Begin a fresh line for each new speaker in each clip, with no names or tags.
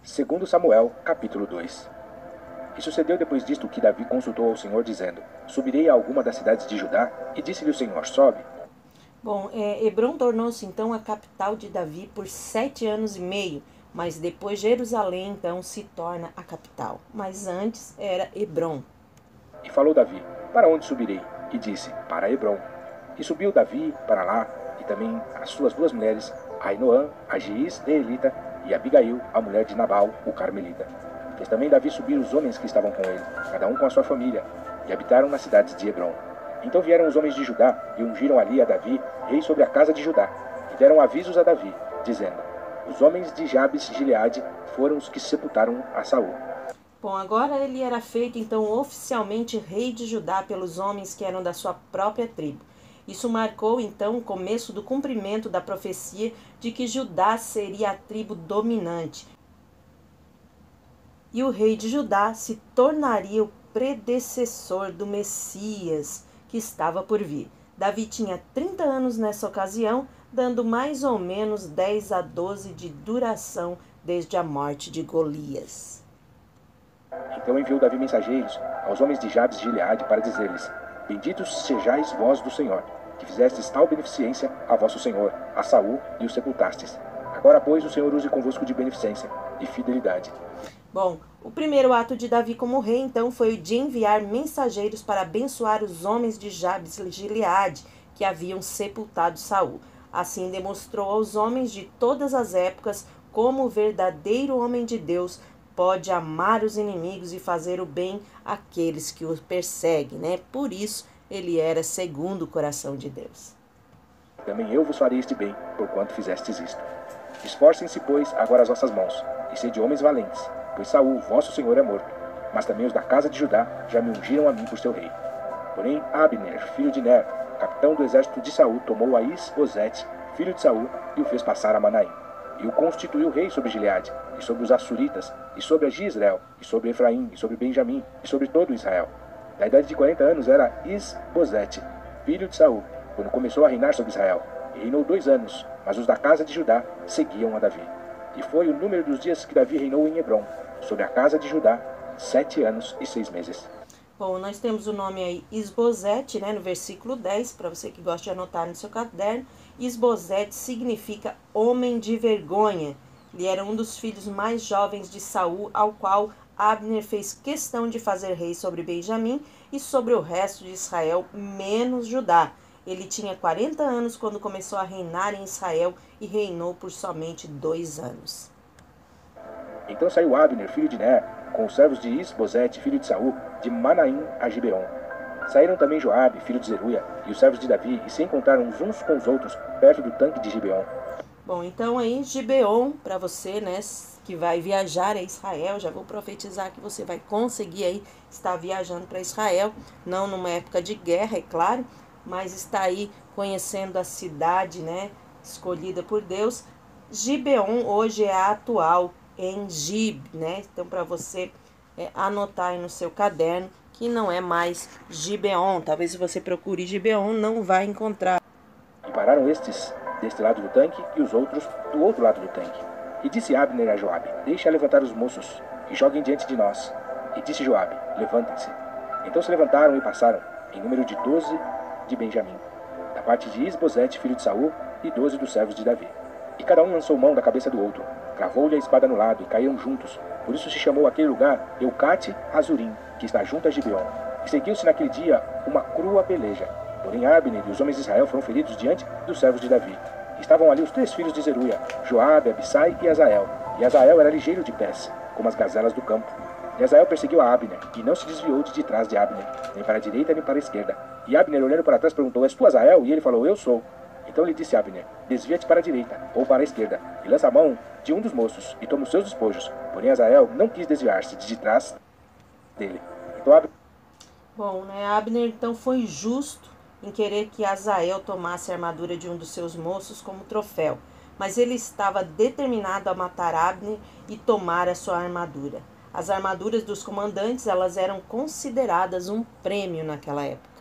Segundo Samuel, capítulo 2. E sucedeu depois disto que Davi consultou ao Senhor, dizendo: Subirei a alguma das cidades de Judá? E disse-lhe o Senhor: Sobe.
Bom, Hebrom tornou-se então a capital de Davi por 7 anos e meio, mas depois Jerusalém então se torna a capital. Mas antes era Hebrom.
E falou Davi: Para onde subirei? E disse: Para Hebrom. E subiu Davi para lá, e também as suas duas mulheres, Ainoã, a Giz de Elita, e Abigail, a mulher de Nabal, o Carmelita. Fez também Davi subir os homens que estavam com ele, cada um com a sua família, e habitaram nas cidades de Hebrom. Então vieram os homens de Judá, e ungiram ali a Davi, rei sobre a casa de Judá, e deram avisos a Davi, dizendo: Os homens de Jabes de Gileade foram os que sepultaram a Saul.
Bom, agora ele era feito então oficialmente rei de Judá pelos homens que eram da sua própria tribo. Isso marcou então o começo do cumprimento da profecia de que Judá seria a tribo dominante. E o rei de Judá se tornaria o predecessor do Messias que estava por vir. Davi tinha 30 anos nessa ocasião, dando mais ou menos 10 a 12 de duração desde a morte de Golias.
Então enviou Davi mensageiros aos homens de Jabes de Gileade para dizer-lhes: Benditos sejais vós do Senhor, que fizestes tal beneficência a vosso Senhor, a Saul, e o sepultastes. Agora, pois, o Senhor use convosco de beneficência e fidelidade.
Bom, o primeiro ato de Davi como rei, então, foi o de enviar mensageiros para abençoar os homens de Jabes de Gileade, que haviam sepultado Saul. Assim demonstrou aos homens de todas as épocas como o verdadeiro homem de Deus pode amar os inimigos e fazer o bem àqueles que os perseguem, né? Por isso, ele era segundo o coração de Deus.
Também eu vos farei este bem, porquanto fizestes isto. Esforcem-se, pois, agora as vossas mãos, e sede homens valentes, pois Saul, vosso senhor, é morto. Mas também os da casa de Judá já me ungiram a mim por seu rei. Porém, Abner, filho de Ner, capitão do exército de Saul, tomou a Is-Bosete, filho de Saul, e o fez passar a Manaim. E o constituiu rei sobre Gileade, e sobre os Assuritas, e sobre a Gisrael, e sobre Efraim, e sobre Benjamim, e sobre todo Israel. Da idade de 40 anos era Is-Bosete, filho de Saul, quando começou a reinar sobre Israel, e reinou 2 anos, mas os da casa de Judá seguiam a Davi. E foi o número dos dias que Davi reinou em Hebrom, sobre a casa de Judá, 7 anos e 6 meses.
Bom, nós temos o nome aí Isbosete, né, no versículo 10, para você que gosta de anotar no seu caderno. Isbosete significa homem de vergonha. Ele era um dos filhos mais jovens de Saul, ao qual Abner fez questão de fazer rei sobre Benjamim e sobre o resto de Israel, menos Judá. Ele tinha 40 anos quando começou a reinar em Israel e reinou por somente 2 anos.
Então saiu Abner, filho de Ner, com os servos de Is-Bosete, filho de Saul, de Manaim a Gibeon. Saíram também Joabe, filho de Zeruia, e os servos de Davi, e se encontraram uns com os outros, perto do tanque de Gibeon.
Bom, então aí Gibeon, para você, né, que vai viajar a Israel, já vou profetizar que você vai conseguir aí estar viajando para Israel, não numa época de guerra, é claro, mas está aí conhecendo a cidade, né, escolhida por Deus. Gibeon hoje é a atual em Gib, né? Então, para você anotar aí no seu caderno que não é mais Gibeon. Talvez se você procure Gibeon, não vai encontrar.
E pararam estes deste lado do tanque e os outros do outro lado do tanque. E disse Abner a Joabe: Deixa levantar os moços e joguem diante de nós. E disse Joabe: Levantem-se. Então se levantaram e passaram, em número de 12 de Benjamim, da parte de Isbosete, filho de Saul, e 12 dos servos de Davi. E cada um lançou mão da cabeça do outro, cravou-lhe a espada no lado, e caíram juntos. Por isso se chamou aquele lugar Eucate Azurim, que está junto a Gibeon. E seguiu-se naquele dia uma crua peleja. Porém Abner e os homens de Israel foram feridos diante dos servos de Davi. Estavam ali os 3 filhos de Zeruia, Joabe, Abissai e Azael. E Azael era ligeiro de pés, como as gazelas do campo. E Azael perseguiu a Abner, e não se desviou de trás de Abner, nem para a direita nem para a esquerda. E Abner, olhando para trás, perguntou: És tu Azael? E ele falou: Eu sou. Então lhe disse Abner: Desvia-te para a direita, ou para a esquerda, e lança a mão de um dos moços, e toma os seus despojos. Porém Azael não quis desviar-se de trás dele. Então Abner...
Bom, né, Abner então foi justo em querer que Azael tomasse a armadura de um dos seus moços como troféu, mas ele estava determinado a matar Abner e tomar a sua armadura. As armaduras dos comandantes, elas eram consideradas um prêmio naquela época.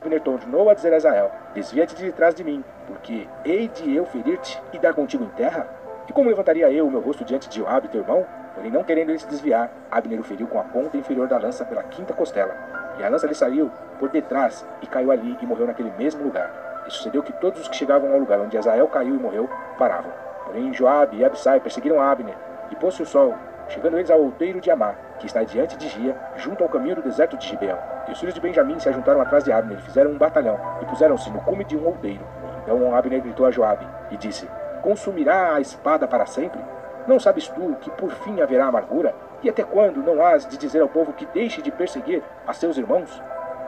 Abner tornou a dizer a Azael: Desvia-te de trás de mim, porque hei de eu ferir-te e dar contigo em terra? E como levantaria eu o meu rosto diante de Joabe, teu irmão? Porém, não querendo ele se desviar, Abner o feriu com a ponta inferior da lança pela quinta costela. E a lança lhe saiu por detrás e caiu ali e morreu naquele mesmo lugar. E sucedeu que todos os que chegavam ao lugar onde Azael caiu e morreu, paravam. Porém, Joabe e Absai perseguiram Abner, e pôs-se o sol, chegando eles ao outeiro de Amá, que está diante de Gia, junto ao caminho do deserto de Gibeão. E os filhos de Benjamim se ajuntaram atrás de Abner, e fizeram um batalhão, e puseram-se no cume de um outeiro. Então Abner gritou a Joabe, e disse: Consumirá a espada para sempre? Não sabes tu que por fim haverá amargura? E até quando não has de dizer ao povo que deixe de perseguir a seus irmãos?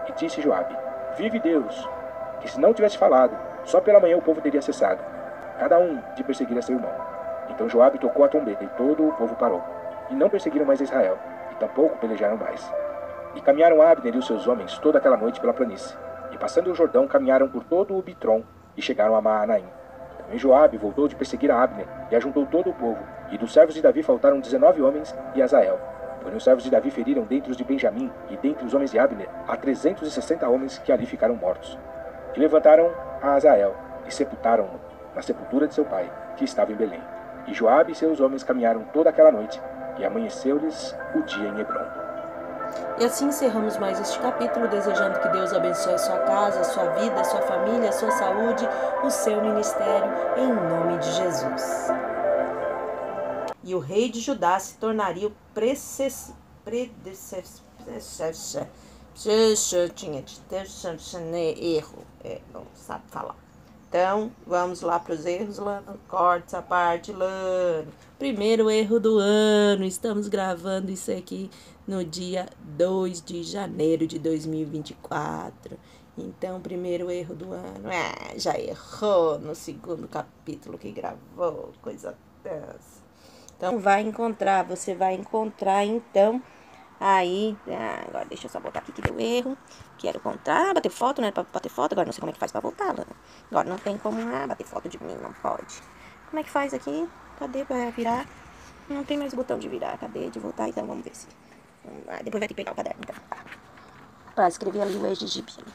E disse Joabe: Vive Deus, que se não tivesse falado, só pela manhã o povo teria cessado, cada um de perseguir a seu irmão. Então Joabe tocou a trombeta, e todo o povo parou. E não perseguiram mais Israel, e tampouco pelejaram mais. E caminharam Abner e os seus homens toda aquela noite pela planície. E passando o Jordão, caminharam por todo o Bitrom, e chegaram a Maanaim. Também Joabe voltou de perseguir a Abner, e ajuntou todo o povo. E dos servos de Davi faltaram 19 homens e Azael. Porém os servos de Davi feriram dentre os de Benjamim e dentre os homens de Abner a 360 homens que ali ficaram mortos. E levantaram a Azael, e sepultaram-no na sepultura de seu pai, que estava em Belém. E Joabe e seus homens caminharam toda aquela noite, e amanheceu-lhes o dia em Hebrom.
E assim encerramos mais este capítulo, desejando que Deus abençoe a sua casa, a sua vida, a sua família, a sua saúde, o seu ministério, em nome de Jesus. E o rei de Judá se tornaria o predecessor. Erro. Não sabe falar. Então, vamos lá para os erros, Lano. Corta essa parte, Lano. Primeiro erro do ano. Estamos gravando isso aqui no dia 2 de janeiro de 2024. Então, primeiro erro do ano. Já errou no segundo capítulo que gravou. Coisa dessa. Então, você vai encontrar, então, aí, agora deixa eu só botar aqui que deu erro. Quero contar, bater foto, né, pra bater foto, agora não sei como é que faz pra voltar, Lana. Agora não tem como, bater foto de mim, não pode. Como é que faz aqui? Cadê pra virar? Não tem mais botão de virar, cadê de voltar? Então, vamos ver se... depois vai ter que pegar o caderno, então. Escrever ali o ex de gibi ali.